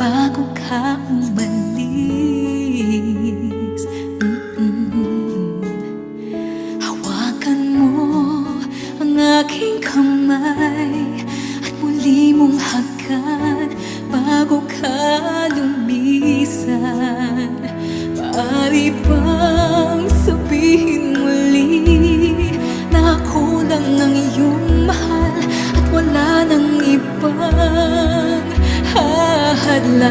bago ka umalis. Hawakan mo ang aking kamay at muli mong hagan bago ka lumisan. Maaari bang sabihin muli na ako lang ang iyong mahal at wala nang ibang hahadlang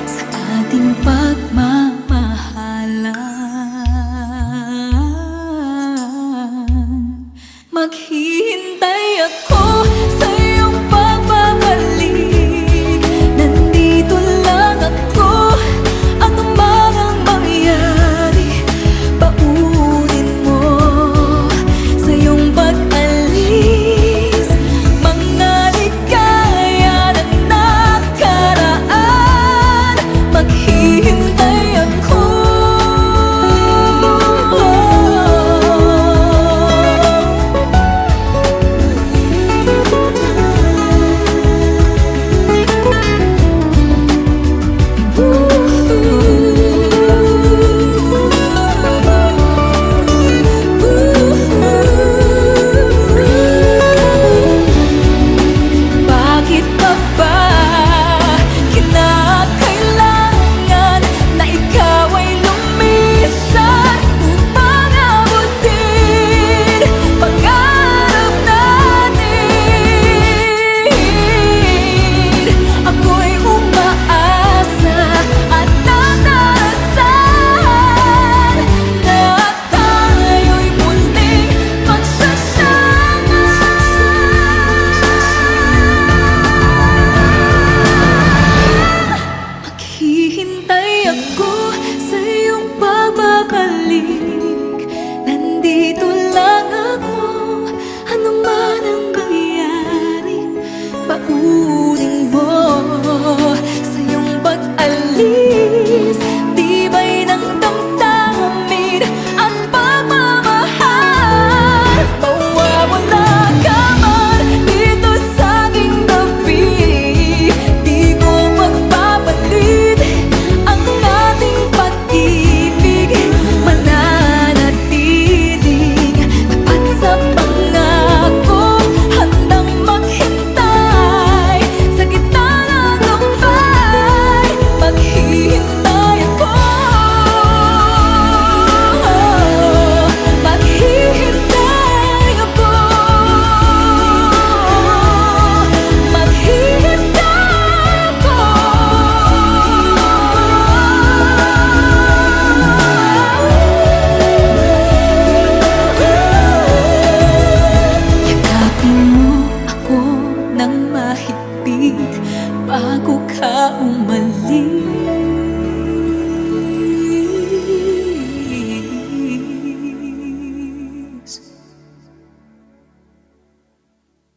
sa ating pagmamahalan? Maghihintay ako sa iyong pagbabalik. Nandito lang ako, anuman ang mangyari. Paunin mo sa iyong pag-alis mga ligaya na nakaraan. Maghihintay ako. Bakit pa ba kinakailangan na ikaw ay lumisan upang abutin pangarap natin? Ako'y umaasa at nanasan na tayo'y muling magsasama. Maghihintay ako sa iyong pagbabalik. Nandito lang ako, anuman ang mangyari. Paunin mo sa iyong pag-alis tibay ng damdamin at pagmamahal. Mawawala ka man dito sa aking tabi, di ko magpapalit ang ating pag-ibig. Mananatiling tapat sa pangako, handang maghintay sa gitna ng lumbay. Maghihintay ako. Maghihintay ako. Maghihintay ako. Yakapin mo ako ng mahigpit bago ka umalis.